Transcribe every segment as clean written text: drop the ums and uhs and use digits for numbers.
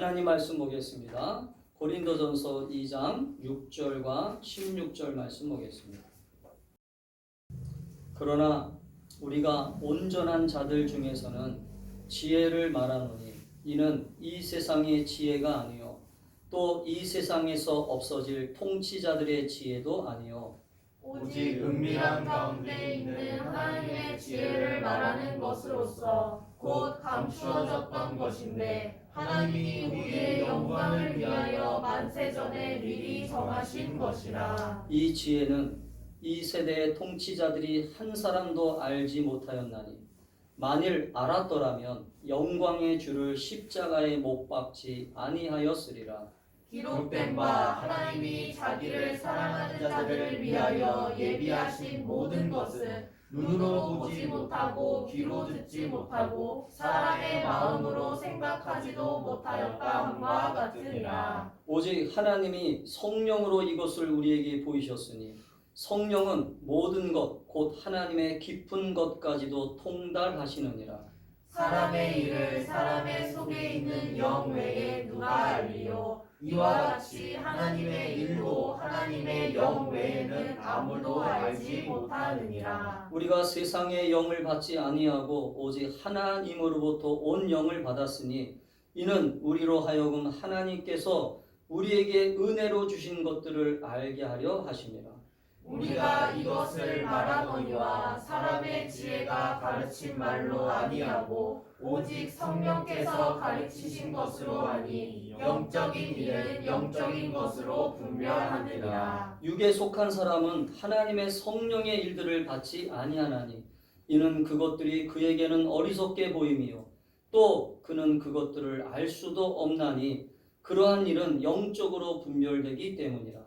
하나님 말씀 보겠습니다. 고린도전서 2장 6절과 16절 말씀 보겠습니다. 그러나 우리가 온전한 자들 중에서는 지혜를 말하노니 이는 이 세상의 지혜가 아니요 또 이 세상에서 없어질 통치자들의 지혜도 아니요 오직 은밀한 가운데 있는 하나님의 지혜를 말하는 것으로서 곧 감추어졌던 것인데 하나님이 우리의 영광을 위하여 만세전에 미리 정하신 것이라. 이 지혜는 이 세대의 통치자들이 한 사람도 알지 못하였나니 만일 알았더라면 영광의 주를 십자가에 못 박지 아니하였으리라. 기록된 바 하나님이 자기를 사랑하는 자들을 위하여 예비하신 모든 것은 눈으로 보지 못하고 귀로 듣지 못하고 사람의 마음으로 생각하지도 못하였다 함과 같으니라. 오직 하나님이 성령으로 이것을 우리에게 보이셨으니 성령은 모든 것 곧 하나님의 깊은 것까지도 통달하시느니라. 사람의 일을 사람의 속에 있는 영 외에 누가 알리요. 이와 같이 하나님의 일도 하나님의 영 외에는 아무도 알지 못하느니라. 우리가 세상의 영을 받지 아니하고 오직 하나님으로부터 온 영을 받았으니 이는 우리로 하여금 하나님께서 우리에게 은혜로 주신 것들을 알게 하려 하심이라. 우리가 이것을 말하노니와 사람의 지혜가 가르친 말로 아니하고 오직 성령께서 가르치신 것으로 하니 영적인 일은 영적인 것으로 분별하느니라. 육에 속한 사람은 하나님의 성령의 일들을 받지 아니하나니 이는 그것들이 그에게는 어리석게 보임이요 또 그는 그것들을 알 수도 없나니 그러한 일은 영적으로 분별되기 때문이라.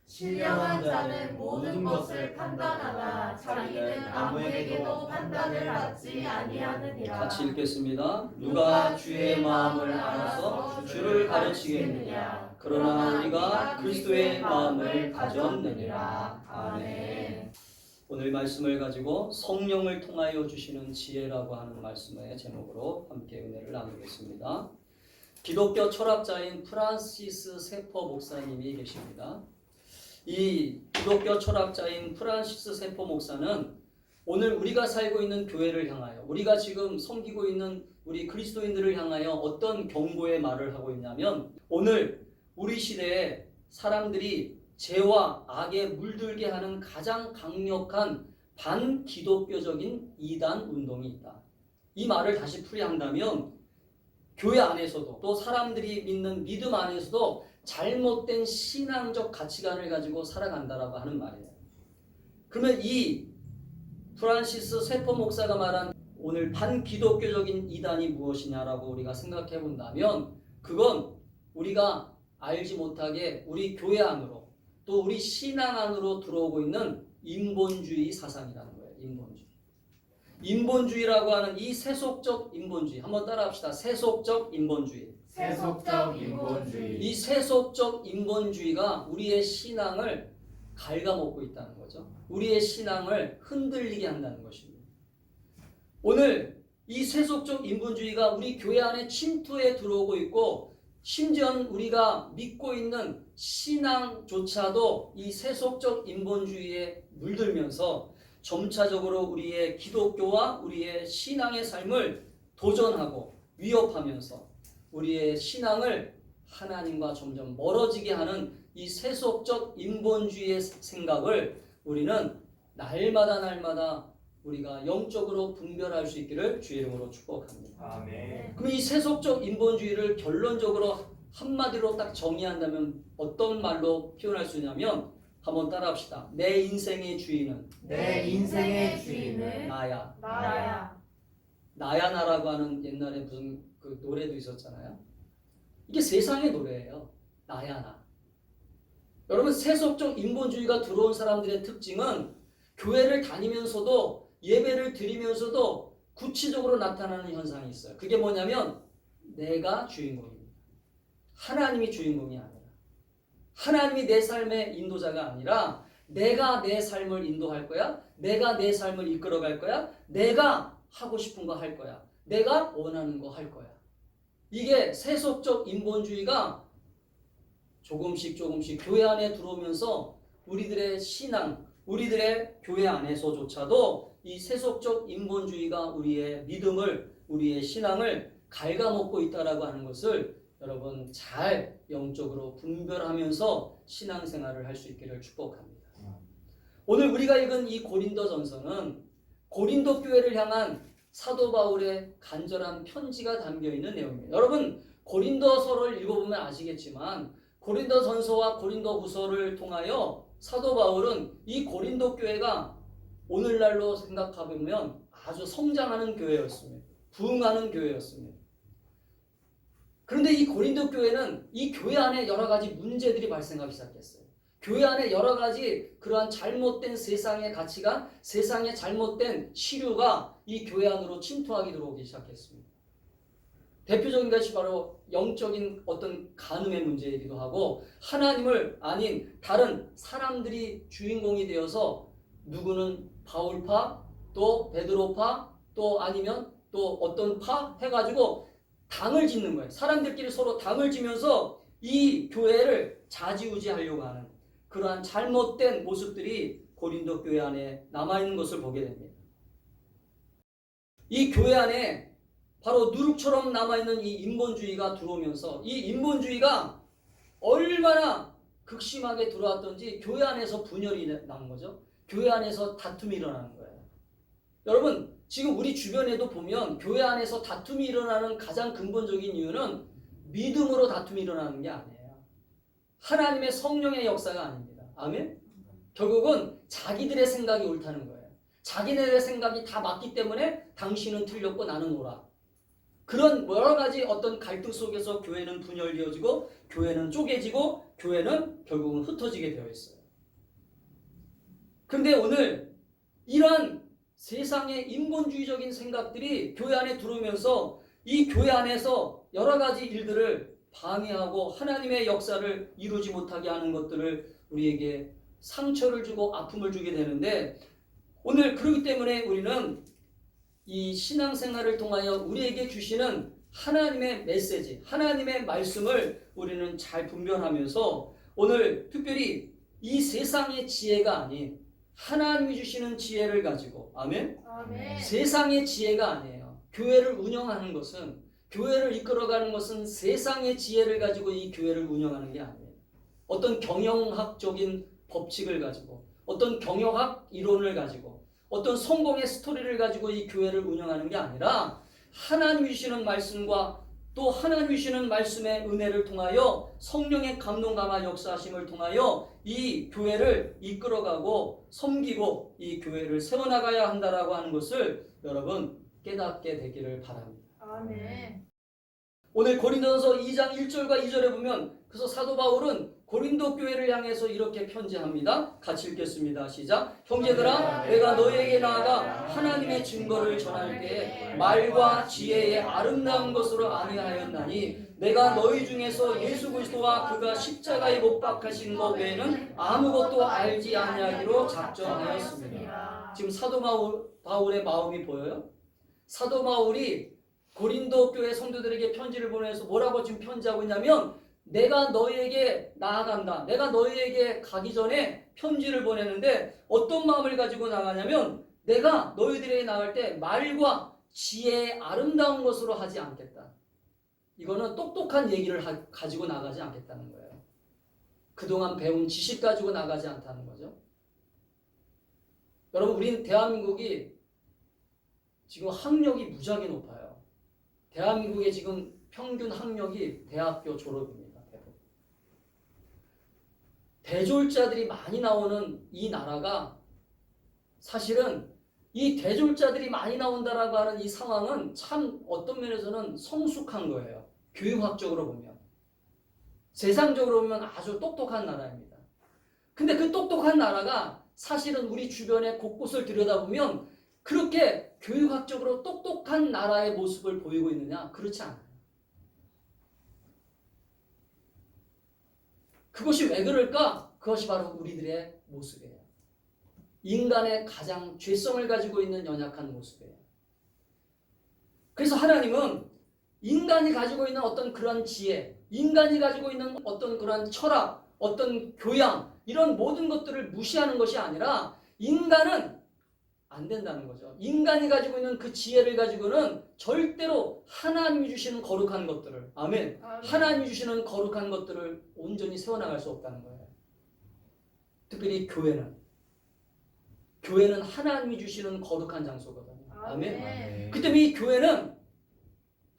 신령한 자는 모든 것을 판단하나 자기는 아무에게도 판단을 받지 아니하느니라. 같이 읽겠습니다. 누가 주의 마음을 알아서 주를 가르치겠느냐. 그러나 우리가 그리스도의 마음을 가졌느니라. 아멘. 오늘 말씀을 가지고 성령을 통하여 주시는 지혜라고 하는 말씀의 제목으로 함께 은혜를 나누겠습니다. 기독교 철학자인 프란시스 세퍼 목사님이 계십니다. 이 기독교 철학자인 프란시스 세퍼 목사는 오늘 우리가 살고 있는 교회를 향하여 우리가 지금 섬기고 있는 우리 그리스도인들을 향하여 어떤 경고의 말을 하고 있냐면 오늘 우리 시대에 사람들이 죄와 악에 물들게 하는 가장 강력한 반기독교적인 이단 운동이 있다. 이 말을 다시 풀이한다면 교회 안에서도 또 사람들이 믿는 믿음 안에서도 잘못된 신앙적 가치관을 가지고 살아간다라고 하는 말이에요. 그러면 이 프란시스 세퍼 목사가 말한 오늘 반기독교적인 이단이 무엇이냐라고 우리가 생각해 본다면 그건 우리가 알지 못하게 우리 교회 안으로 또 우리 신앙 안으로 들어오고 있는 인본주의 사상이라는 거예요. 인본주의라고 하는 이 세속적 인본주의 한번 따라합시다. 세속적 인본주의. 세속적 인본주의. 이 세속적 인본주의가 우리의 신앙을 갉아먹고 있다는 거죠. 우리의 신앙을 흔들리게 한다는 것입니다. 오늘 이 세속적 인본주의가 우리 교회 안에 침투해 들어오고 있고 심지어 우리가 믿고 있는 신앙조차도 이 세속적 인본주의에 물들면서 점차적으로 우리의 기독교와 우리의 신앙의 삶을 도전하고 위협하면서 우리의 신앙을 하나님과 점점 멀어지게 하는 이 세속적 인본주의의 생각을 우리는 날마다 우리가 영적으로 분별할 수 있기를 주의 이름으로 축복합니다. 아멘. 그럼 이 세속적 인본주의를 결론적으로 한마디로 딱 정의한다면 어떤 말로 표현할 수 있냐면 한번 따라합시다. 내 인생의 주인은 나야. 나야 나라고 하는 옛날에 무슨 그 노래도 있었잖아요. 이게 세상의 노래예요. 나야 나. 여러분 세속적 인본주의가 들어온 사람들의 특징은 교회를 다니면서도 예배를 드리면서도 구체적으로 나타나는 현상이 있어요. 그게 뭐냐면 내가 주인공입니다. 하나님이 주인공이 아니라 하나님이 내 삶의 인도자가 아니라 내가 내 삶을 인도할 거야. 내가 내 삶을 이끌어갈 거야. 내가 하고 싶은 거 할 거야. 내가 원하는 거 할 거야. 이게 세속적 인본주의가 조금씩 교회 안에 들어오면서 우리들의 신앙, 우리들의 교회 안에서조차도 이 세속적 인본주의가 우리의 믿음을, 우리의 신앙을 갉아먹고 있다라고 하는 것을 여러분 잘 영적으로 분별하면서 신앙생활을 할 수 있기를 축복합니다. 오늘 우리가 읽은 이 고린도전서는 고린도 교회를 향한 사도 바울의 간절한 편지가 담겨 있는 내용입니다. 여러분 고린도서를 읽어보면 아시겠지만 고린도전서와 고린도후서를 통하여 사도 바울은 이 고린도 교회가 오늘날로 생각해보면 아주 성장하는 교회였습니다. 부흥하는 교회였습니다. 그런데 이 고린도 교회는 이 교회 안에 여러 가지 문제들이 발생하기 시작했어요. 교회 안에 여러 가지 그러한 잘못된 세상의 가치관, 세상의 잘못된 시류가 이 교회 안으로 침투하게 들어오기 시작했습니다. 대표적인 것이 바로 영적인 어떤 간음의 문제이기도 하고 하나님을 아닌 다른 사람들이 주인공이 되어서 누구는 바울파, 또 베드로파, 또 아니면 또 어떤 파 해가지고 당을 짓는 거예요. 사람들끼리 서로 당을 지면서 이 교회를 좌지우지하려고 하는 그러한 잘못된 모습들이 고린도 교회 안에 남아있는 것을 보게 됩니다. 이 교회 안에 바로 누룩처럼 남아있는 이 인본주의가 들어오면서 이 인본주의가 얼마나 극심하게 들어왔던지 교회 안에서 분열이 난 거죠. 교회 안에서 다툼이 일어나는 거예요. 여러분 지금 우리 주변에도 보면 교회 안에서 다툼이 일어나는 가장 근본적인 이유는 믿음으로 다툼이 일어나는 게 아니에요. 하나님의 성령의 역사가 아닙니다. 아멘? 결국은 자기들의 생각이 옳다는 거예요. 자기네들의 생각이 다 맞기 때문에 당신은 틀렸고 나는 옳아. 그런 여러 가지 어떤 갈등 속에서 교회는 분열되어지고 교회는 쪼개지고 교회는 결국은 흩어지게 되어 있어요. 그런데 오늘 이러한 세상의 인본주의적인 생각들이 교회 안에 들어오면서 이 교회 안에서 여러 가지 일들을 방해하고 하나님의 역사를 이루지 못하게 하는 것들을 우리에게 상처를 주고 아픔을 주게 되는데 오늘 그렇기 때문에 우리는 이 신앙생활을 통하여 우리에게 주시는 하나님의 메시지, 하나님의 말씀을 우리는 잘 분별하면서 오늘 특별히 이 세상의 지혜가 아닌 하나님이 주시는 지혜를 가지고 아멘? 아멘. 세상의 지혜가 아니에요. 교회를 운영하는 것은 교회를 이끌어가는 것은 세상의 지혜를 가지고 이 교회를 운영하는 게 아니에요. 어떤 경영학적인 법칙을 가지고 어떤 경영학 이론을 가지고 어떤 성공의 스토리를 가지고 이 교회를 운영하는 게 아니라 하나님이 주시는 말씀과 또 하나님이 주시는 말씀의 은혜를 통하여 성령의 감동감화 역사하심을 통하여 이 교회를 이끌어가고 섬기고 이 교회를 세워나가야 한다라고 하는 것을 여러분 깨닫게 되기를 바랍니다. 아멘. 오늘 고린도전서 2장 1절과 2절에 보면 그래서 사도 바울은 고린도 교회를 향해서 이렇게 편지합니다. 같이 읽겠습니다. 시작. 형제들아 내가 너희에게 나아가 하나님의 증거를 전할 때에 말과 지혜의 아름다운 것으로 아니하였나니 내가 너희 중에서 예수 그리스도와 그가 십자가에 못 박하신 것 외에는 아무것도 알지 아니하기로 작정하였습니다. 지금 사도 바울의 마음이 보여요? 사도 바울이 고린도 교회 성도들에게 편지를 보내서 뭐라고 지금 편지하고 있냐면 내가 너희에게 나아간다. 내가 너희에게 가기 전에 편지를 보내는데 어떤 마음을 가지고 나가냐면 내가 너희들에게 나갈 때 말과 지혜의 아름다운 것으로 하지 않겠다. 이거는 똑똑한 얘기를 가지고 나가지 않겠다는 거예요. 그동안 배운 지식 가지고 나가지 않다는 거죠. 여러분 우린 대한민국이 지금 학력이 무지하게 높아요. 대한민국의 지금 평균 학력이 대학교 졸업입니다. 대졸자들이 많이 나오는 이 나라가 사실은 이 대졸자들이 많이 나온다라고 하는 이 상황은 참 어떤 면에서는 성숙한 거예요. 교육학적으로 보면. 세상적으로 보면 아주 똑똑한 나라입니다. 근데 그 똑똑한 나라가 사실은 우리 주변의 곳곳을 들여다보면 그렇게 교육학적으로 똑똑한 나라의 모습을 보이고 있느냐? 그렇지 않아요. 그것이 왜 그럴까? 그것이 바로 우리들의 모습이에요. 인간의 가장 죄성을 가지고 있는 연약한 모습이에요. 그래서 하나님은 인간이 가지고 있는 어떤 그런 지혜, 인간이 가지고 있는 어떤 그런 철학, 어떤 교양, 이런 모든 것들을 무시하는 것이 아니라 인간은 안 된다는 거죠. 인간이 가지고 있는 그 지혜를 가지고는 절대로 하나님이 주시는 거룩한 것들을, 아멘. 하나님이 주시는 거룩한 것들을 온전히 세워나갈 수 없다는 거예요. 특별히 교회는 하나님이 주시는 거룩한 장소거든요. 아멘. 그 때문에 이 교회는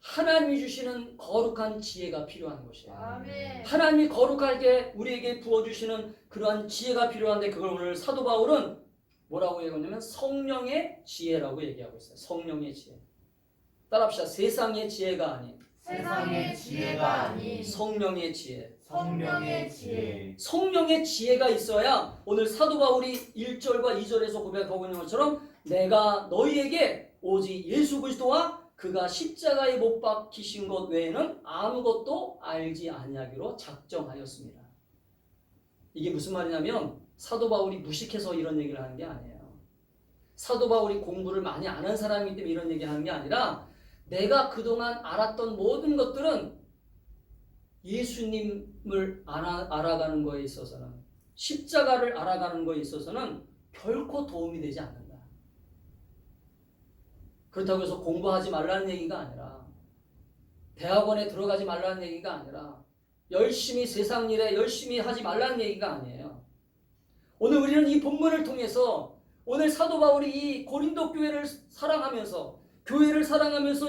하나님이 주시는 거룩한 지혜가 필요한 것이에요. 아멘. 하나님이 거룩하게 우리에게 부어주시는 그러한 지혜가 필요한데, 그걸 오늘 사도 바울은 뭐라고 얘기하냐면 성령의 지혜라고 얘기하고 있어요. 성령의 지혜. 따라합시다. 세상의 지혜가 아닌 세상의 지혜가 아닌 성령의 지혜. 성령의 지혜. 성령의 지혜가 있어야 오늘 사도 바울이 1절과 2절에서 고백하고 있는 것처럼 내가 너희에게 오직 예수 그리스도와 그가 십자가에 못 박히신 것 외에는 아무것도 알지 아니하기로 작정하였습니다. 이게 무슨 말이냐면 사도 바울이 무식해서 이런 얘기를 하는 게 아니에요. 사도 바울이 공부를 많이 안 한 사람이기 때문에 이런 얘기를 하는 게 아니라 내가 그동안 알았던 모든 것들은 예수님을 알아가는 거에 있어서는, 십자가를 알아가는 거에 있어서는 결코 도움이 되지 않는다. 그렇다고 해서 공부하지 말라는 얘기가 아니라, 대학원에 들어가지 말라는 얘기가 아니라, 열심히 세상 일에 열심히 하지 말라는 얘기가 아니에요. 오늘 우리는 이 본문을 통해서 오늘 사도 바울이 이 고린도 교회를 사랑하면서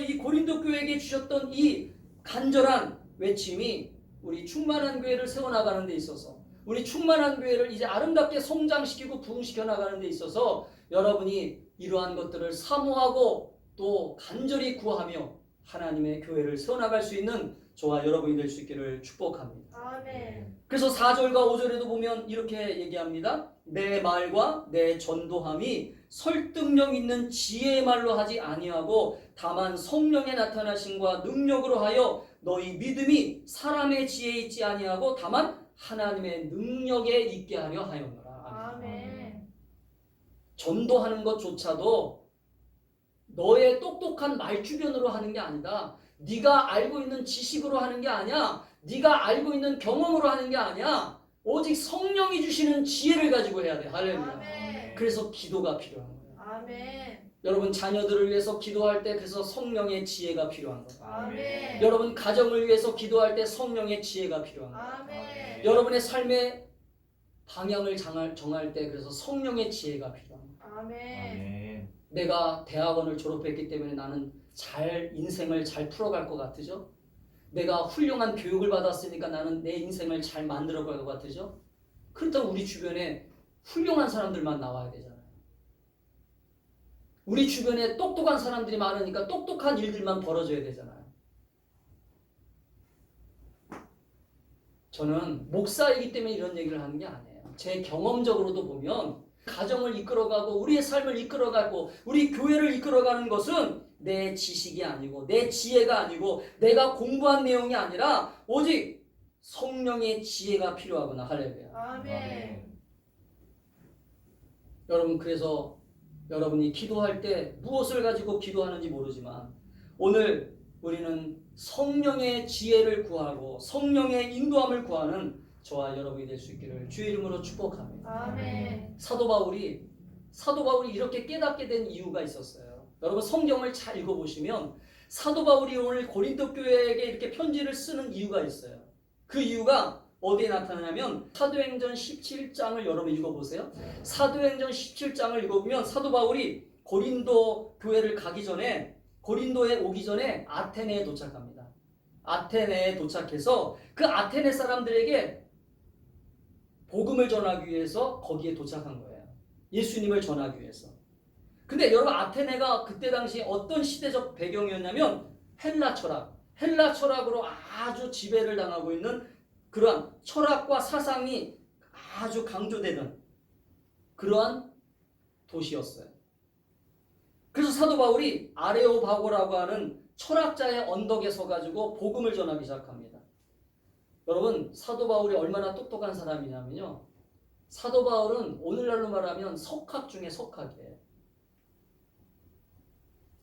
이 고린도 교회에게 주셨던 이 간절한 외침이 우리 충만한 교회를 세워나가는 데 있어서, 우리 충만한 교회를 이제 아름답게 성장시키고 부흥시켜 나가는 데 있어서 여러분이 이러한 것들을 사모하고 또 간절히 구하며 하나님의 교회를 세워나갈 수 있는 저와 여러분이 될 수 있기를 축복합니다. 아멘. 그래서 4절과 5절에도 보면 이렇게 얘기합니다. 내 말과 내 전도함이 설득력 있는 지혜의 말로 하지 아니하고 다만 성령의 나타나심과 능력으로 하여 너희 믿음이 사람의 지혜에 있지 아니하고 다만 하나님의 능력에 있게 하려 하였노라. 아멘. 전도하는 것조차도 너의 똑똑한 말주변으로 하는 게 아니다. 네가 알고 있는 지식으로 하는 게 아니야. 네가 알고 있는 경험으로 하는 게 아니야. 오직 성령이 주시는 지혜를 가지고 해야 돼. 할렐루야. 아멘. 그래서 기도가 필요한 거예요. 아멘. 여러분 자녀들을 위해서 기도할 때 그래서 성령의 지혜가 필요한 거예요. 아멘. 여러분 가정을 위해서 기도할 때 성령의 지혜가 필요한 거예요. 아멘. 여러분의 삶의 방향을 정할 때 그래서 성령의 지혜가 필요한 거예요. 아멘. 내가 대학원을 졸업했기 때문에 나는 인생을 잘 풀어갈 것 같으죠? 내가 훌륭한 교육을 받았으니까 나는 내 인생을 잘 만들어갈 것 같으죠? 그렇다고 우리 주변에 훌륭한 사람들만 나와야 되잖아요. 우리 주변에 똑똑한 사람들이 많으니까 똑똑한 일들만 벌어져야 되잖아요. 저는 목사이기 때문에 이런 얘기를 하는 게 아니에요. 제 경험적으로도 보면 가정을 이끌어가고 우리의 삶을 이끌어가고 우리 교회를 이끌어가는 것은 내 지식이 아니고 내 지혜가 아니고 내가 공부한 내용이 아니라 오직 성령의 지혜가 필요하구나. 할렐루야. 아멘. 여러분 그래서 여러분이 기도할 때 무엇을 가지고 기도하는지 모르지만 오늘 우리는 성령의 지혜를 구하고 성령의 인도함을 구하는 저와 여러분이 될 수 있기를 주의 이름으로 축복합니다. 아멘. 사도 바울이 이렇게 깨닫게 된 이유가 있었어요. 여러분 성경을 잘 읽어보시면 사도 바울이 오늘 고린도 교회에게 이렇게 편지를 쓰는 이유가 있어요. 그 이유가 어디에 나타나냐면 사도행전 17장을 여러분 읽어보세요. 사도행전 17장을 읽어보면 사도 바울이 고린도 교회를 가기 전에 고린도에 오기 전에 아테네에 도착합니다. 아테네에 도착해서 그 아테네 사람들에게 복음을 전하기 위해서 거기에 도착한 거예요. 예수님을 전하기 위해서. 근데 여러분 아테네가 그때 당시 어떤 시대적 배경이었냐면 헬라 철학으로 아주 지배를 당하고 있는 그러한 철학과 사상이 아주 강조되는 그러한 도시였어요. 그래서 사도 바울이 아레오바고라고 하는 철학자의 언덕에 서가지고 복음을 전하기 시작합니다. 여러분 사도 바울이 얼마나 똑똑한 사람이냐면요. 사도 바울은 오늘날로 말하면 석학 중에 석학이에요.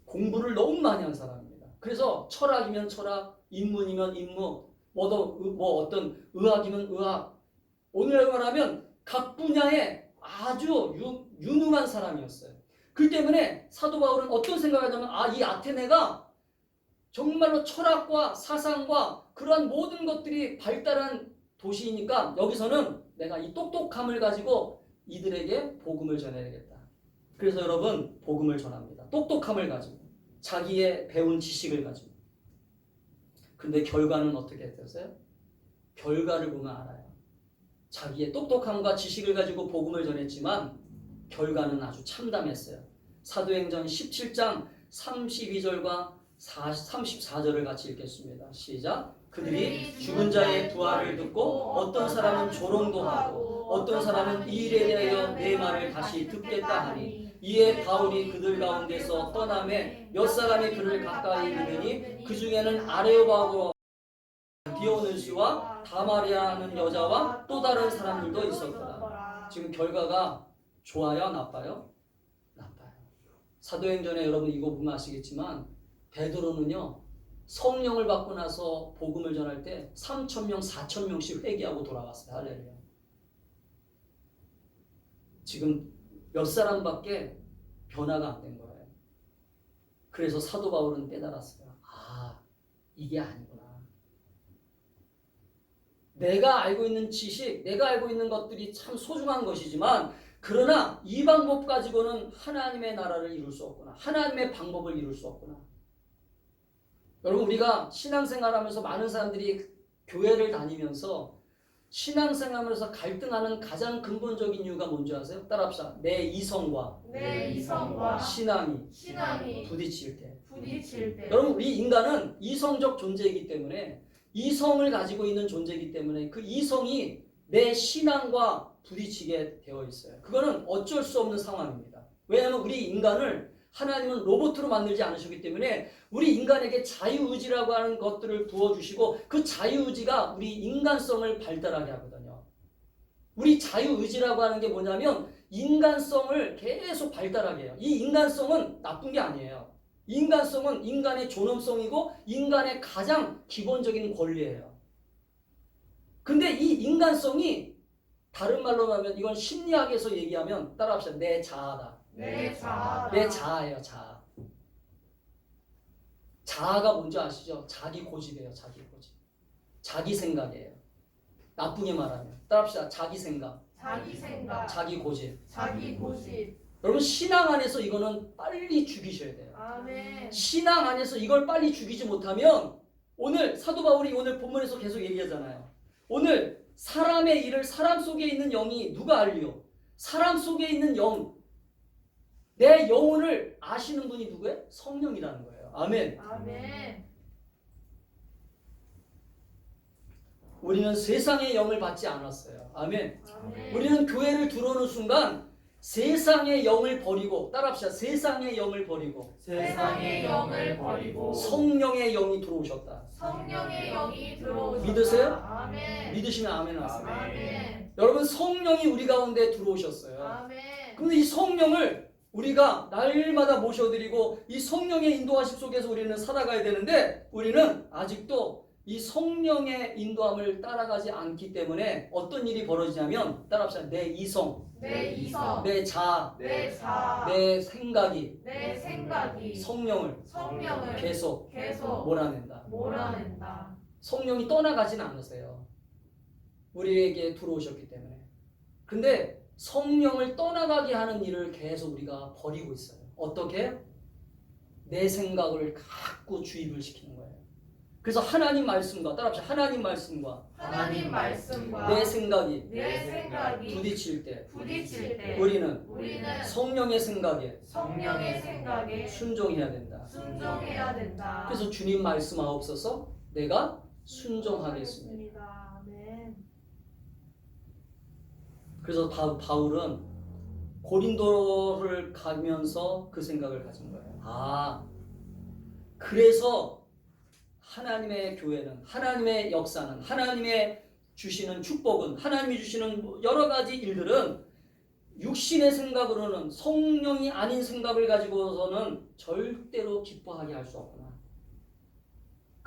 공부를 너무 많이 한 사람입니다. 그래서 철학이면 철학, 인문이면 인문, 어떤 의학이면 의학. 오늘날 말하면 각 분야에 아주 유능한 사람이었어요. 그 때문에 사도 바울은 어떤 생각을 하냐면 이 아테네가 정말로 철학과 사상과 그러한 모든 것들이 발달한 도시이니까 여기서는 내가 이 똑똑함을 가지고 이들에게 복음을 전해야겠다. 그래서 여러분 복음을 전합니다. 똑똑함을 가지고 자기의 배운 지식을 가지고. 근데 결과는 어떻게 됐어요? 결과를 보면 알아요. 자기의 똑똑함과 지식을 가지고 복음을 전했지만 결과는 아주 참담했어요. 사도행전 17장 32절과 34절을 같이 읽겠습니다. 시작. 그들이 죽은 자의 부활을 듣고 어떤 사람은 조롱도 하고 어떤 사람은 이 일에 대하여 내 말을 다시 듣겠다 하니 이에 바울이 그들 가운데서 떠나매 몇 사람이 그를 가까이 이르더니 그 중에는 아레오바고 디오누시와 다마리아는 여자와 또 다른 사람들도 있었더라. 지금 결과가 좋아요? 나빠요? 나빠요. 사도행전에 여러분 이거 보면 아시겠지만 베드로는요 성령을 받고 나서 복음을 전할 때 3,000명, 4,000명씩 회개하고 돌아왔어요. 할렐루야. 지금 몇 사람밖에 변화가 안 된 거예요. 그래서 사도 바울은 깨달았어요. 이게 아니구나. 내가 알고 있는 지식, 내가 알고 있는 것들이 참 소중한 것이지만 그러나 이 방법 가지고는 하나님의 나라를 이룰 수 없구나. 하나님의 방법을 이룰 수 없구나. 여러분 우리가 신앙생활하면서 많은 사람들이 교회를 다니면서 신앙생활하면서 갈등하는 가장 근본적인 이유가 뭔지 아세요? 따라합시다. 내 이성과 신앙이 부딪힐 때. 여러분 우리 인간은 이성적 존재이기 때문에 이성을 가지고 있는 존재이기 때문에 그 이성이 내 신앙과 부딪히게 되어 있어요. 그거는 어쩔 수 없는 상황입니다. 왜냐하면 우리 인간을 하나님은 로봇으로 만들지 않으셨기 때문에 우리 인간에게 자유의지라고 하는 것들을 부어주시고 그 자유의지가 우리 인간성을 발달하게 하거든요. 우리 자유의지라고 하는 게 뭐냐면 인간성을 계속 발달하게 해요. 이 인간성은 나쁜 게 아니에요. 인간성은 인간의 존엄성이고 인간의 가장 기본적인 권리예요. 근데 이 인간성이 다른 말로 하면 이건 심리학에서 얘기하면 따라합시다. 내 자아다. 내 자아예요. 자아. 자아가 뭔지 아시죠? 자기 고집이에요. 자기 고집. 자기 생각이에요. 나쁘게 말하면 따라합시다. 자기 생각. 자기 고집. 여러분 신앙 안에서 이거는 빨리 죽이셔야 돼요. 아멘. 신앙 안에서 이걸 빨리 죽이지 못하면 오늘 사도 바울이 오늘 본문에서 계속 얘기하잖아요. 오늘 사람의 일을 사람 속에 있는 영이 누가 알리요? 사람 속에 있는 영. 내 영혼을 아시는 분이 누구예요? 성령이라는 거예요. 아멘. 우리는 세상의 영을 받지 않았어요. 아멘. 우리는 교회를 들어오는 순간 세상의 영을 버리고 따라합시다. 세상의 영을 버리고 성령의 영이 들어오셨다. 믿으세요? 아멘. 믿으시면 아멘 하세요. 아멘. 여러분 성령이 우리 가운데 들어오셨어요. 아멘. 그런데 이 성령을 우리가 날마다 모셔드리고 이 성령의 인도하심 속에서 우리는 살아가야 되는데 우리는 아직도 이 성령의 인도함을 따라가지 않기 때문에 어떤 일이 벌어지냐면 따라합시다. 내 이성, 내 자아, 내 생각이 성령을 계속 몰아낸다. 성령이 떠나가진 않으세요. 우리에게 들어오셨기 때문에. 근데 성령을 떠나가게 하는 일을 계속 우리가 버리고 있어요. 어떻게? 내 생각을 자꾸 주입을 시키는 거예요. 그래서 하나님 말씀과 따라합시다. 하나님 말씀과 내 생각이 부딪힐 때 우리는 성령의 생각에 순종해야 된다. 그래서 주님 말씀하옵소서 내가 순종하겠습니다. 그래서 바울은 고린도를 가면서 그 생각을 가진 거예요. 그래서 하나님의 교회는, 하나님의 역사는, 하나님의 주시는 축복은, 하나님이 주시는 여러 가지 일들은 육신의 생각으로는, 성령이 아닌 생각을 가지고서는 절대로 기뻐하게 할 수 없구나.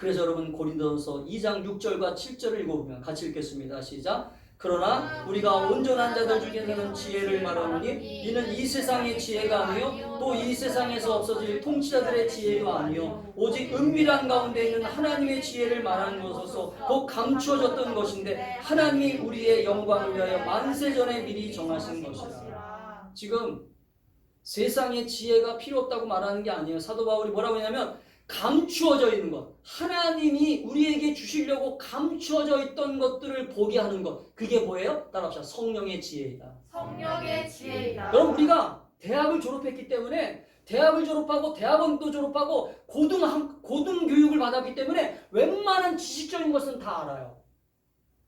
그래서 여러분 고린도서 2장 6절과 7절을 읽어보면 같이 읽겠습니다. 시작. 그러나 우리가 온전한 자들 중에서는 지혜를 말하노니 이는 이 세상의 지혜가 아니요 또 이 세상에서 없어질 통치자들의 지혜가 아니요 오직 은밀한 가운데 있는 하나님의 지혜를 말하는 것으로서 곧 감추어졌던 것인데 하나님이 우리의 영광을 위하여 만세전에 미리 정하신 것이라. 지금 세상의 지혜가 필요 없다고 말하는 게 아니에요. 사도 바울이 뭐라고 했냐면 감추어져 있는 것, 하나님이 우리에게 주시려고 감추어져 있던 것들을 보게 하는 것, 그게 뭐예요? 따라합시다. 성령의 지혜이다. 성령의 지혜이다. 여러분, 우리가 대학을 졸업했기 때문에 대학을 졸업하고 대학원도 졸업하고 고등교육을 받았기 때문에 웬만한 지식적인 것은 다 알아요.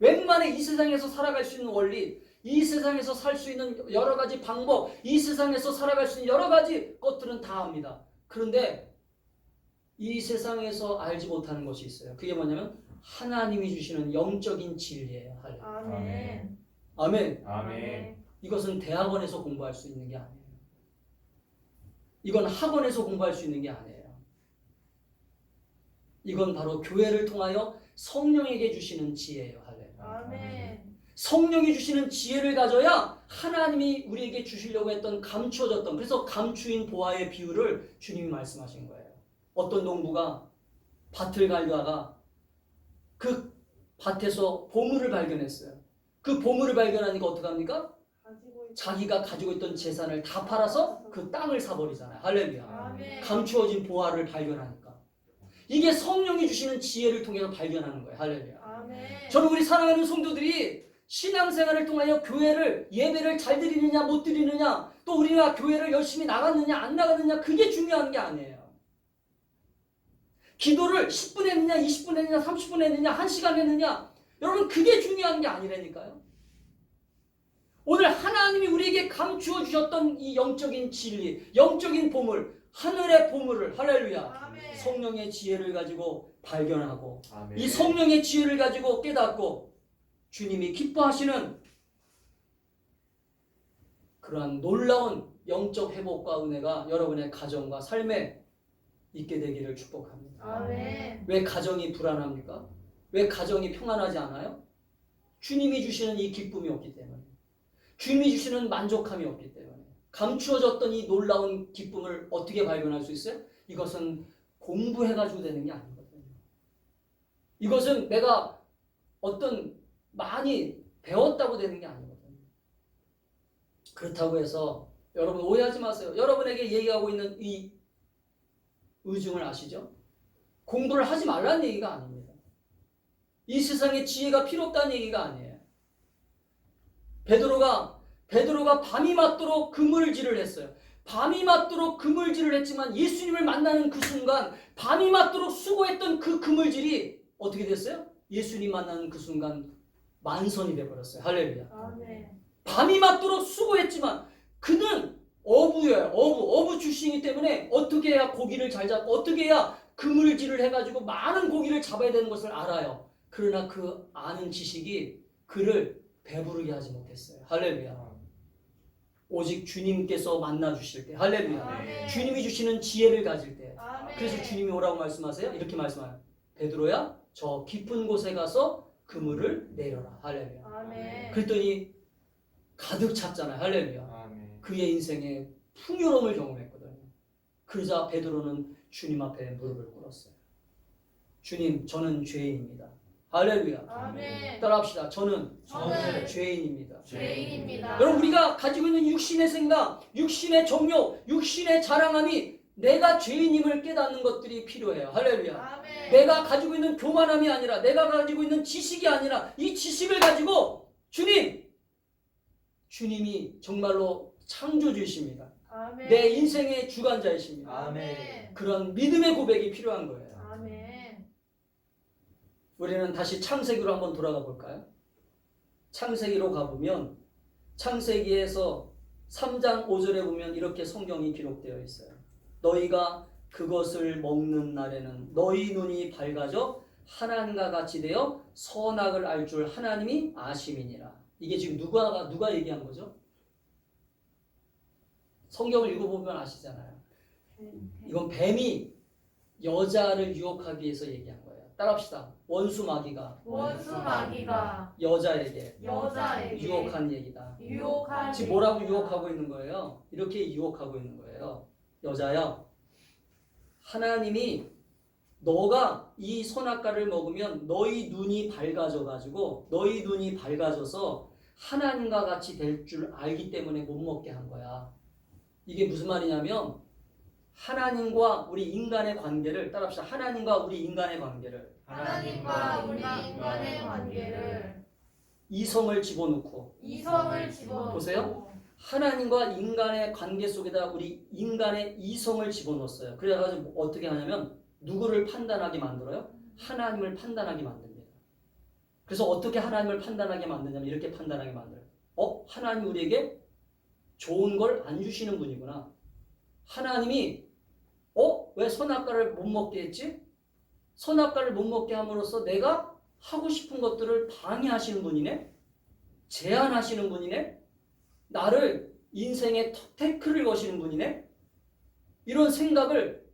웬만한 이 세상에서 살아갈 수 있는 원리, 이 세상에서 살 수 있는 여러 가지 방법, 이 세상에서 살아갈 수 있는 여러 가지 것들은 다 압니다. 그런데 이 세상에서 알지 못하는 것이 있어요. 그게 뭐냐면 하나님이 주시는 영적인 진리예요. 아멘. 아멘. 아멘. 이것은 대학원에서 공부할 수 있는 게 아니에요. 이건 학원에서 공부할 수 있는 게 아니에요. 이건 바로 교회를 통하여 성령에게 주시는 지혜예요. 아멘. 성령이 주시는 지혜를 가져야 하나님이 우리에게 주시려고 했던 감추어졌던, 그래서 감추인 보화의 비유를 주님이 말씀하신 거예요. 어떤 농부가 밭을 갈다가 그 밭에서 보물을 발견했어요. 그 보물을 발견하니까 어떡합니까? 자기가 가지고 있던 재산을 다 팔아서 그 땅을 사버리잖아요. 할렐루야. 아멘. 감추어진 보화를 발견하니까. 이게 성령이 주시는 지혜를 통해서 발견하는 거예요. 할렐루야. 아멘. 저는 우리 사랑하는 성도들이 신앙생활을 통하여 교회를, 예배를 잘 드리느냐 못 드리느냐, 또 우리가 교회를 열심히 나갔느냐 안 나갔느냐, 그게 중요한 게 아니에요. 기도를 10분 했느냐 20분 했느냐 30분 했느냐 1시간 했느냐, 여러분 그게 중요한 게 아니라니까요. 오늘 하나님이 우리에게 감추어 주셨던 이 영적인 진리, 영적인 보물, 하늘의 보물을, 할렐루야, 아멘. 성령의 지혜를 가지고 발견하고, 아멘. 이 성령의 지혜를 가지고 깨닫고 주님이 기뻐하시는 그러한 놀라운 영적 회복과 은혜가 여러분의 가정과 삶에 있게 되기를 축복합니다. 아멘. 왜 가정이 불안합니까? 왜 가정이 평안하지 않아요? 주님이 주시는 이 기쁨이 없기 때문에, 주님이 주시는 만족함이 없기 때문에. 감추어졌던 이 놀라운 기쁨을 어떻게 발견할 수 있어요? 이것은 공부해가지고 되는 게 아니거든요. 이것은 내가 어떤 많이 배웠다고 되는 게 아니거든요. 그렇다고 해서 여러분 오해하지 마세요. 여러분에게 얘기하고 있는 이 의중을 아시죠? 공부를 하지 말라는 얘기가 아닙니다. 이 세상에 지혜가 필요 없다는 얘기가 아니에요. 베드로가 밤이 맞도록 그물질을 했어요. 밤이 맞도록 그물질을 했지만 예수님을 만나는 그 순간 밤이 맞도록 수고했던 그 그물질이 어떻게 됐어요? 예수님 만나는 그 순간 만선이 되어버렸어요. 할렐루야. 아멘. 밤이 맞도록 수고했지만 그는 어부예요. 어부 출신이기 때문에 어떻게 해야 고기를 잘 잡고 어떻게 해야 그물질을 해가지고 많은 고기를 잡아야 되는 것을 알아요. 그러나 그 아는 지식이 그를 배부르게 하지 못했어요. 할렐루야. 오직 주님께서 만나 주실 때, 할렐루야. 아멘. 주님이 주시는 지혜를 가질 때, 아멘. 그래서 주님이 오라고 말씀하세요. 이렇게 말씀하세요. 베드로야, 저 깊은 곳에 가서 그물을 내려라. 할렐루야. 아멘. 그랬더니 가득 찼잖아요. 할렐루야. 아멘. 그의 인생에 풍요로움을 경험했거든요. 그러자 베드로는 주님 앞에 무릎을 꿇었어요. 주님, 저는 죄인입니다. 할렐루야. 아멘. 따라합시다. 저는 저는 죄인입니다. 죄인입니다. 여러분, 우리가 가지고 있는 육신의 생각, 육신의 정욕, 육신의 자랑함이 내가 죄인임을 깨닫는 것들이 필요해요. 할렐루야. 아멘. 내가 가지고 있는 교만함이 아니라, 내가 가지고 있는 지식이 아니라, 이 지식을 가지고 주님이 정말로 창조주이십니다. 아멘. 내 인생의 주관자이십니다. 아멘. 그런 믿음의 고백이 필요한 거예요. 아멘. 우리는 다시 창세기로 한번 돌아가 볼까요? 창세기로 가보면 창세기에서 3장 5절에 보면 이렇게 성경이 기록되어 있어요. 너희가 그것을 먹는 날에는 너희 눈이 밝아져 하나님과 같이 되어 선악을 알 줄 하나님이 아심이니라. 이게 지금 누가 얘기한 거죠? 성경을 읽어보면 아시잖아요. 이건 뱀이 여자를 유혹하기 위해서 얘기한 거예요. 따라합시다. 원수 마귀가 원수 마귀가 여자에게 여자에게 유혹한 얘기다. 유혹한 지금 뭐라고 유혹하고 있는 거예요? 이렇게 유혹하고 있는 거예요. 여자야, 하나님이 너가 이 선악과를 먹으면 너희 눈이 밝아져가지고 너희 눈이 밝아져서 하나님과 같이 될 줄 알기 때문에 못 먹게 한 거야. 이게 무슨 말이냐면 하나님과 우리 인간의 관계를 따라합시다. 하나님과 우리 인간의 관계를 하나님과 우리 인간의 관계를 이성을 집어넣고 이성을 집어넣고 보세요. 하나님과 인간의 관계 속에다 우리 인간의 이성을 집어넣었어요. 그래가지고 어떻게 하냐면 누구를 판단하게 만들어요? 하나님을 하나님을 만듭니다. 그래서 어떻게 하나님을 판단하게 만드냐면 이렇게 판단하게 만들어요. 하나님 우리에게 좋은 걸 안 주시는 분이구나. 하나님이 왜 선악과를 못 먹게 했지? 선악과를 못 먹게 함으로써 내가 하고 싶은 것들을 방해하시는 분이네? 제한하시는 분이네? 나를 인생에 태클을 거시는 분이네? 이런 생각을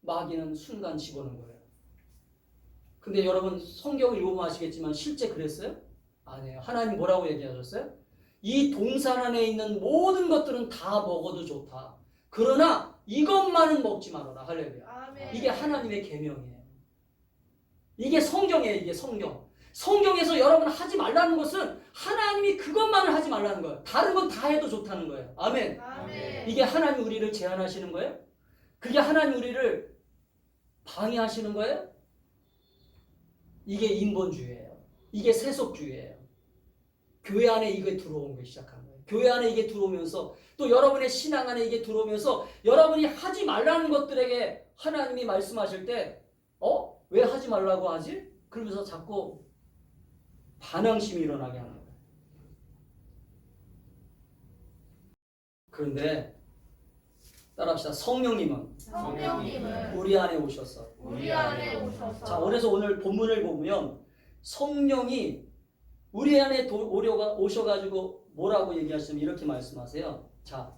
마귀는 순간 집어넣은 거예요. 근데 여러분 성경을 읽어보면 아시겠지만 실제 그랬어요? 아니에요. 하나님 뭐라고 얘기하셨어요? 이 동산 안에 있는 모든 것들은 다 먹어도 좋다. 그러나 이것만은 먹지 말아라. 할렐루야. 아멘. 이게 하나님의 계명이에요. 이게 성경이에요. 이게 성경. 성경에서 여러분 하지 말라는 것은 하나님이 그것만을 하지 말라는 거예요. 다른 건 다 해도 좋다는 거예요. 아멘. 아멘. 이게 하나님 우리를 제한하시는 거예요? 그게 하나님 우리를 방해하시는 거예요? 이게 인본주의예요. 이게 세속주의예요. 교회 안에 이게 들어오기 시작한 거예요. 교회 안에 이게 들어오면서 또 여러분의 신앙 안에 이게 들어오면서 여러분이 하지 말라는 것들에게 하나님이 말씀하실 때 왜 하지 말라고 하지? 그러면서 자꾸 반항심이 일어나게 하는 거예요. 그런데 따라합시다. 성령님은 우리 안에 오셔서 우리 안에 오셔서 자, 그래서 오늘 본문을 보면 성령이 우리 안에 오셔가지고 뭐라고 얘기하시면 이렇게 말씀하세요. 자,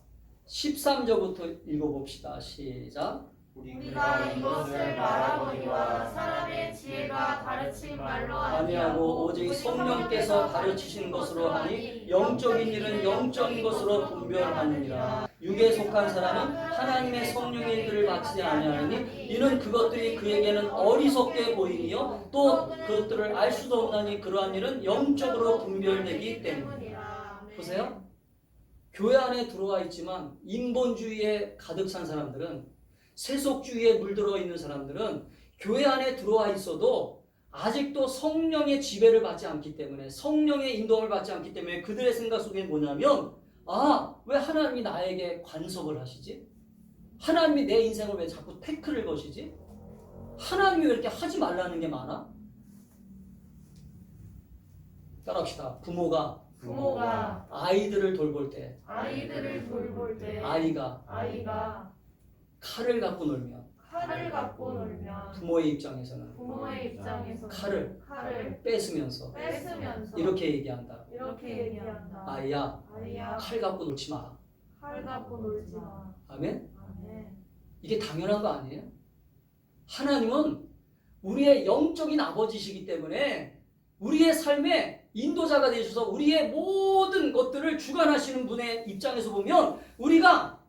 13절부터 읽어봅시다. 시작. 우리가 이것을 말하거니와 사람의 지혜가 가르친 말로 아니하고 오직 성령께서 가르치신 것으로 하니 영적인 일은 영적인 것으로 분별하느니라. 육에 속한 사람은 하나님의 성령의 일들을 받지 아니하니 이는 그것들이 그에게는 어리석게 보이니요 또 그것들을 알 수도 없나니 그러한 일은 영적으로 분별되기 때문이라. 보세요. 교회 안에 들어와 있지만 인본주의에 가득 찬 사람들은 세속주의에 물들어 있는 사람들은 교회 안에 들어와 있어도 아직도 성령의 지배를 받지 않기 때문에 성령의 인도를 받지 않기 때문에 그들의 생각 속에 뭐냐면 왜 하나님이 나에게 간섭을 하시지? 하나님이 내 인생을 왜 자꾸 태클을 거시지? 하나님이 왜 이렇게 하지 말라는 게 많아? 따라합시다. 부모가 아이들을 돌볼 때 아이가 칼을 갖고 놀면 부모의 입장에서는 칼을 뺏으면서 이렇게 얘기한다. 아이야, 칼 갖고 놀지 마. 아멘? 이게 당연한 거 아니에요? 하나님은 우리의 영적인 아버지시기 때문에 우리의 삶의 인도자가 되셔서 우리의 모든 것들을 주관하시는 분의 입장에서 보면 우리가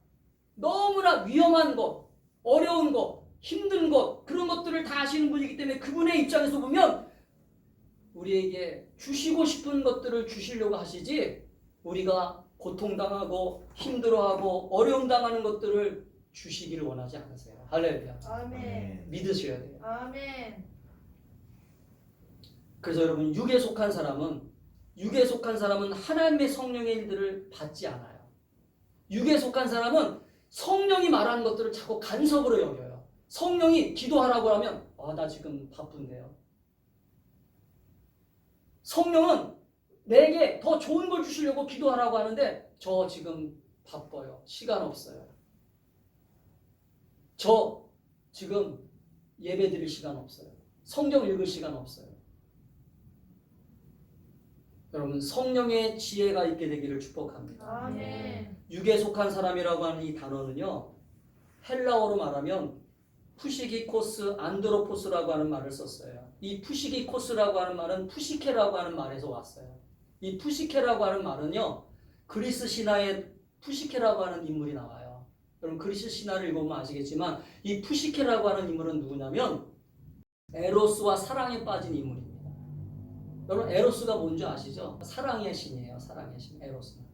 너무나 위험한 것, 어려운 것, 힘든 것 그런 것들을 다 아시는 분이기 때문에 그분의 입장에서 보면 우리에게 주시고 싶은 것들을 주시려고 하시지 우리가 고통당하고 힘들어하고 어려움 당하는 것들을 주시기를 원하지 않으세요. 할렐루야. 아멘. 믿으셔야 돼요. 아멘. 그래서 여러분 육에 속한 사람은 하나님의 성령의 일들을 받지 않아요. 육에 속한 사람은 성령이 말하는 것들을 자꾸 간섭으로 여겨요. 성령이 기도하라고 하면 나 지금 바쁜데요. 성령은 내게 더 좋은 걸 주시려고 기도하라고 하는데 저 지금 바빠요. 시간 없어요. 저 지금 예배 드릴 시간 없어요. 성경 읽을 시간 없어요. 여러분 성령의 지혜가 있게 되기를 축복합니다. 아멘. 육에 속한 사람이라고 하는 이 단어는요 헬라어로 말하면 푸시기코스 안드로포스라고 하는 말을 썼어요. 이 푸시기코스라고 하는 말은 푸시케라고 하는 말에서 왔어요. 이 푸시케라고 하는 말은요, 그리스 신화에 푸시케라고 하는 인물이 나와요. 여러분 그리스 신화를 읽어보면 아시겠지만 이 푸시케라고 하는 인물은 누구냐면 에로스와 사랑에 빠진 인물입니다. 여러분 에로스가 뭔지 아시죠? 사랑의 신이에요. 사랑의 신 에로스는.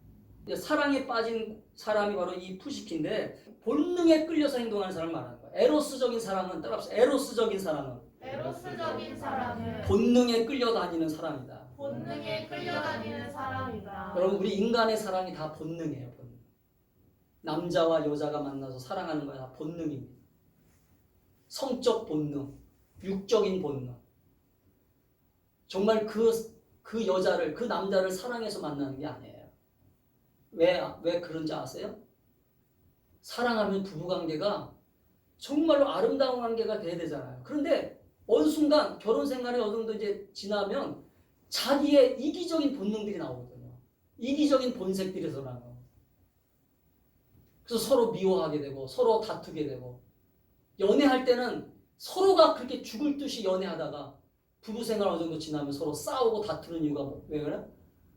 사랑에 빠진 사람이 바로 이 푸시키인데 본능에 끌려서 행동하는 사람을 말하는 거예요. 에로스적인 사랑은 따라합시다. 에로스적인 사랑은 에로스적인 사람은 본능에 끌려다니는 사람이다. 본능에 끌려다니는 사람이다. 여러분 우리 인간의 사랑이 다 본능이에요. 본능. 남자와 여자가 만나서 사랑하는 거야 다 본능입니다. 성적 본능, 육적인 본능. 정말 그 여자를 그 남자를 사랑해서 만나는 게 아니에요. 왜 그런지 아세요? 사랑하면 부부관계가 정말로 아름다운 관계가 돼야 되잖아요. 그런데 어느 순간 결혼 생활이 어느 정도 이제 지나면 자기의 이기적인 본능들이 나오거든요. 이기적인 본색들이 드러나요. 그래서 서로 미워하게 되고 서로 다투게 되고 연애할 때는 서로가 그렇게 죽을 듯이 연애하다가 부부 생활 어느 정도 지나면 서로 싸우고 다투는 이유가 왜 그래?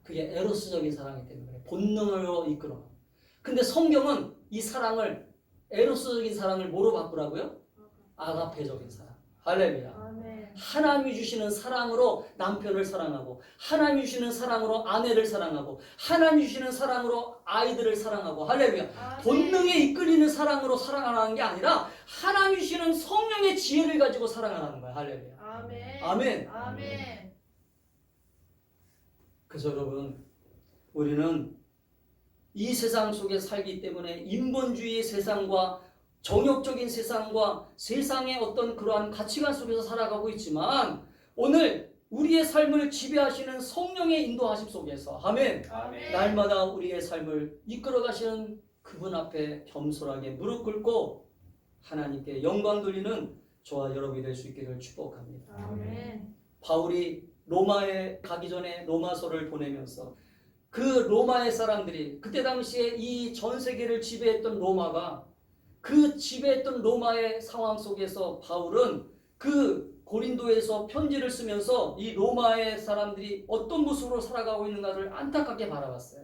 그게 에로스적인 사랑이기 때문에 그래. 본능으로 이끌어. 근데 성경은 이 사랑을 에로스적인 사랑을 뭐로 바꾸라고요? 아가페적인 사랑. 할렐루야. 아멘. 하나님이 주시는 사랑으로 남편을 사랑하고 하나님이 주시는 사랑으로 아내를 사랑하고 하나님이 주시는 사랑으로 아이들을 사랑하고 할렐루야. 아멘. 본능에 이끌리는 사랑으로 사랑하라는 게 아니라 하나님이 주시는 성령의 지혜를 가지고 사랑하라는 거야. 할렐루야. 아멘. 아멘. 아멘. 그래서 여러분 우리는 이 세상 속에 살기 때문에 인본주의 세상과 정욕적인 세상과 세상의 어떤 그러한 가치관 속에서 살아가고 있지만 오늘 우리의 삶을 지배하시는 성령의 인도하심 속에서 아멘. 아멘. 날마다 우리의 삶을 이끌어 가시는 그분 앞에 겸손하게 무릎 꿇고 하나님께 영광 돌리는 저와 여러분이 될 수 있기를 축복합니다. 아멘. 바울이 로마에 가기 전에 로마서를 보내면서 그 로마의 사람들이 그때 당시에 이 전 세계를 지배했던 로마가 그 지배했던 로마의 상황 속에서 바울은 그 고린도에서 편지를 쓰면서 이 로마의 사람들이 어떤 모습으로 살아가고 있는가를 안타깝게 바라봤어요.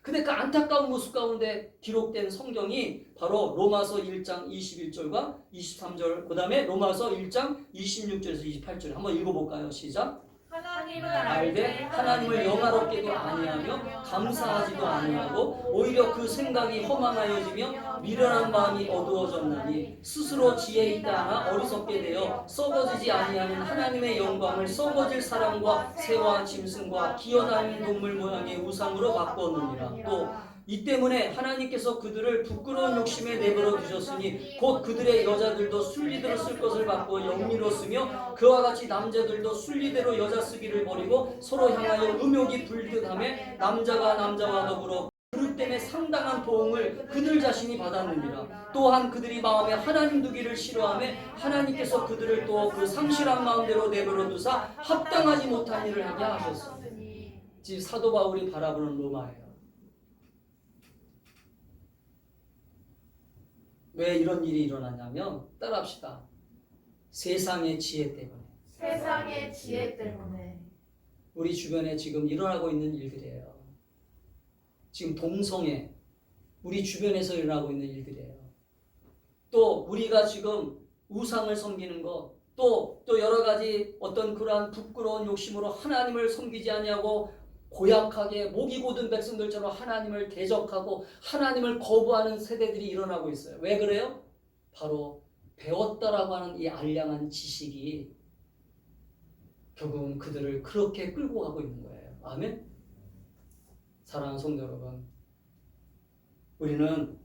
근데 그 안타까운 모습 가운데 기록된 성경이 바로 로마서 1장 21절과 23절 그 다음에 로마서 1장 26절에서 28절 한번 읽어볼까요? 시작. 하나님을 알되 하나님을 영화롭게도 아니하며 감사하지도 아니하고 오히려 그 생각이 허망하여지며 미련한 마음이 어두워졌나니 스스로 지혜 있다 하나 어리석게 되어 썩어지지 아니하는 하나님의 영광을 썩어질 사람과 새와 짐승과 기어다니는 동물 모양의 우상으로 바꾸었느니라. 또 이 때문에 하나님께서 그들을 부끄러운 욕심에 내버려 두셨으니 곧 그들의 여자들도 순리대로 쓸 것을 받고 영리로 쓰며 그와 같이 남자들도 순리대로 여자 쓰기를 버리고 서로 향하여 음욕이 불듯하며 남자가 남자와 더불어 그릇 때문에 상당한 보응을 그들 자신이 받았느니라. 또한 그들이 마음에 하나님 두기를 싫어하며 하나님께서 그들을 또 그 상실한 마음대로 내버려 두사 합당하지 못한 일을 하게 하셨으니. 지금 사도 바울이 바라보는 로마예요. 왜 이런 일이 일어나냐면 따라합시다. 세상의 지혜 때문에. 세상의 지혜 때문에. 우리 주변에 지금 일어나고 있는 일들이에요. 지금 동성애 우리 주변에서 일어나고 있는 일들이에요. 또 우리가 지금 우상을 섬기는 것, 또 여러 가지 어떤 그러한 부끄러운 욕심으로 하나님을 섬기지 아니하고 고약하게 목이 고든 백성들처럼 하나님을 대적하고 하나님을 거부하는 세대들이 일어나고 있어요. 왜 그래요? 바로 배웠다라고 하는 이 알량한 지식이 결국은 그들을 그렇게 끌고 가고 있는 거예요. 아멘? 사랑하는 성도 여러분, 우리는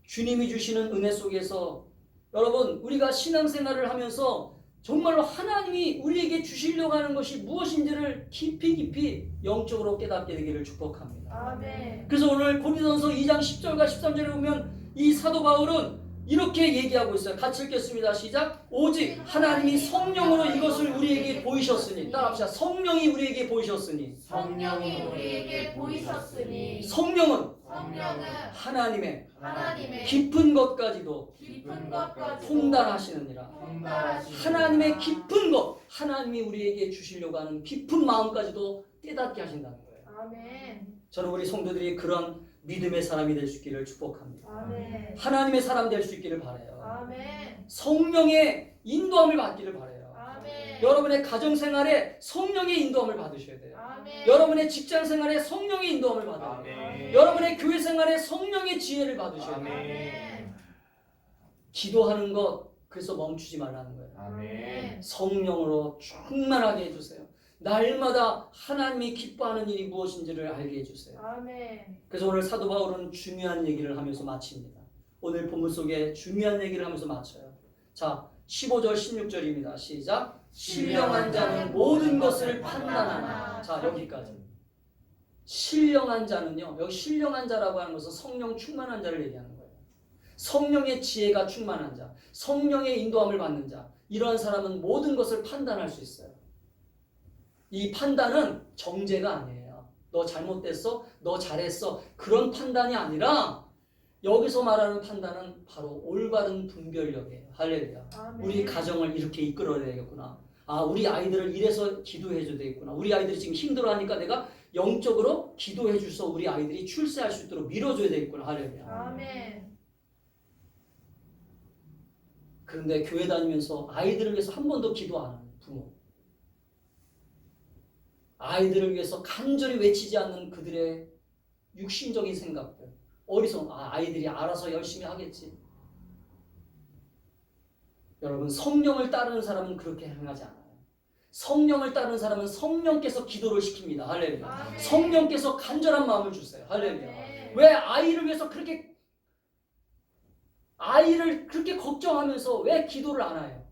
주님이 주시는 은혜 속에서 여러분 우리가 신앙생활을 하면서 정말로 하나님이 우리에게 주시려고 하는 것이 무엇인지를 깊이 영적으로 깨닫게 되기를 축복합니다. 아멘. 그래서 오늘 고린도전서 2장 10절과 13절에 보면 이 사도 바울은 이렇게 얘기하고 있어요. 같이 읽겠습니다. 시작. 오직 하나님이 성령으로 이것을 우리에게 보이셨으니. 따라합시다. 성령이 우리에게 보이셨으니. 성령이 우리에게 보이셨으니 성령은 성령은 하나님의 하나님의 깊은 것까지도 깊은 것까지 통달하시느니라. 통달하시느니라. 하나님의 깊은 것, 하나님이 우리에게 주시려고 하는 깊은 마음까지도 깨닫게 하신다는 거예요. 아멘. 저는 우리 성도들이 그런 믿음의 사람이 될 수 있기를 축복합니다. 아멘. 하나님의 사람 될 수 있기를 바라요. 아멘. 성령의 인도함을 받기를 바라요. 아멘. 여러분의 가정생활에 성령의 인도함을 받으셔야 돼요. 아멘. 여러분의 직장생활에 성령의 인도함을 받아야 돼요. 아멘. 여러분의 교회생활에 성령의 지혜를 받으셔야 돼요. 아멘. 기도하는 것 그래서 멈추지 말라는 거예요. 아멘. 성령으로 충만하게 해주세요. 날마다 하나님이 기뻐하는 일이 무엇인지를 알게 해주세요. 아멘. 그래서 오늘 사도 바울은 중요한 얘기를 하면서 마칩니다. 오늘 본문 속에 중요한 얘기를 하면서 마쳐요. 자, 15절 16절입니다. 시작. 신령한 자는 모든 것을 판단하나. 자, 여기까지. 신령한 자는요. 여기 신령한 자라고 하는 것은 성령 충만한 자를 얘기하는 거예요. 성령의 지혜가 충만한 자, 성령의 인도함을 받는 자, 이러한 사람은 모든 것을 판단할 수 있어요. 이 판단은 정죄가 아니에요. 너 잘못됐어? 너 잘했어? 그런 판단이 아니라 여기서 말하는 판단은 바로 올바른 분별력이에요. 할렐루야. 아멘. 우리 가정을 이렇게 이끌어야 되겠구나. 아, 우리 아이들을 이래서 기도해 줘야 되겠구나. 우리 아이들이 지금 힘들어하니까 내가 영적으로 기도해 줘서 우리 아이들이 출세할 수 있도록 밀어줘야 되겠구나. 할렐루야. 아멘. 그런데 교회 다니면서 아이들을 위해서 한 번도 기도 안 하는 부모, 아이들을 위해서 간절히 외치지 않는 그들의 육신적인 생각들, 아이들이 알아서 열심히 하겠지. 여러분, 성령을 따르는 사람은 그렇게 행하지 않아요. 성령을 따르는 사람은 성령께서 기도를 시킵니다. 할렐루야. 아멘. 성령께서 간절한 마음을 주세요. 할렐루야. 아멘. 왜 아이를 위해서 아이를 그렇게 걱정하면서 왜 기도를 안 해요?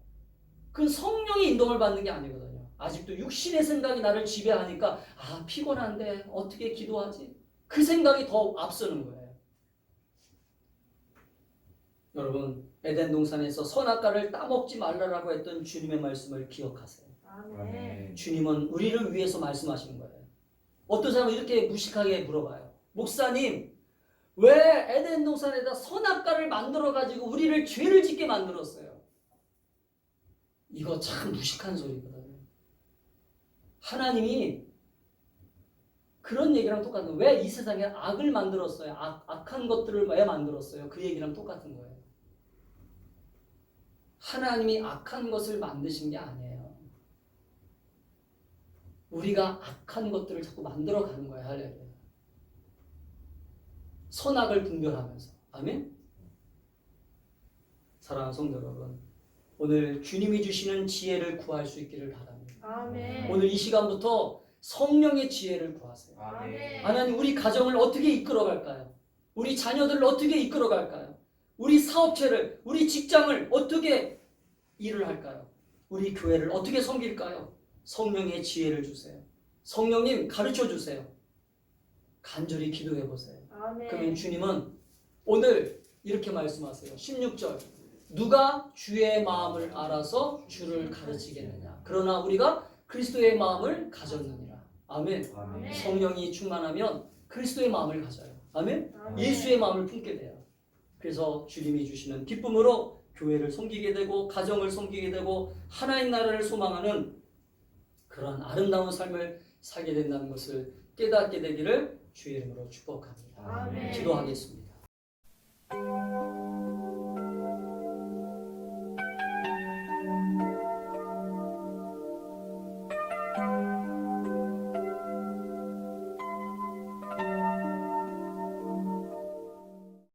그건 성령의 인도를 받는 게 아니거든요. 아직도 육신의 생각이 나를 지배하니까 피곤한데 어떻게 기도하지? 그 생각이 더 앞서는 거예요. 여러분, 에덴 동산에서 선악과를 따먹지 말라라고 했던 주님의 말씀을 기억하세요. 아멘. 주님은 우리를 위해서 말씀하시는 거예요. 어떤 사람은 이렇게 무식하게 물어봐요. 목사님, 왜 에덴 동산에다 선악과를 만들어가지고 우리를 죄를 짓게 만들었어요? 이거 참 무식한 소리거든요. 하나님이 그런 얘기랑 똑같은 거예요. 왜 이 세상에 악을 만들었어요? 악한 것들을 왜 만들었어요? 그 얘기랑 똑같은 거예요. 하나님이 악한 것을 만드신 게 아니에요. 우리가 악한 것들을 자꾸 만들어가는 거예요. 할렐루야. 선악을 분별하면서. 아멘? 사랑하는 성도 여러분, 오늘 주님이 주시는 지혜를 구할 수 있기를 바랍니다. 아멘. 오늘 이 시간부터 성령의 지혜를 구하세요. 아멘. 하나님, 우리 가정을 어떻게 이끌어갈까요? 우리 자녀들을 어떻게 이끌어갈까요? 우리 사업체를, 우리 직장을 어떻게 일을 할까요? 우리 교회를 어떻게 섬길까요? 성령의 지혜를 주세요. 성령님 가르쳐 주세요. 간절히 기도해 보세요. 아멘. 그러면 주님은 오늘 이렇게 말씀하세요. 16절. 누가 주의 마음을 알아서 주를 가르치겠느냐. 그러나 우리가 그리스도의 마음을 가졌느니라. 아멘. 아멘. 성령이 충만하면 그리스도의 마음을 가져요. 아멘. 아멘. 예수의 마음을 품게 돼요. 그래서 주님이 주시는 기쁨으로 교회를 섬기게 되고 가정을 섬기게 되고 하나님 나라를 소망하는 그런 아름다운 삶을 살게 된다는 것을 깨닫게 되기를 주의 이름으로 축복합니다. 아멘. 기도하겠습니다.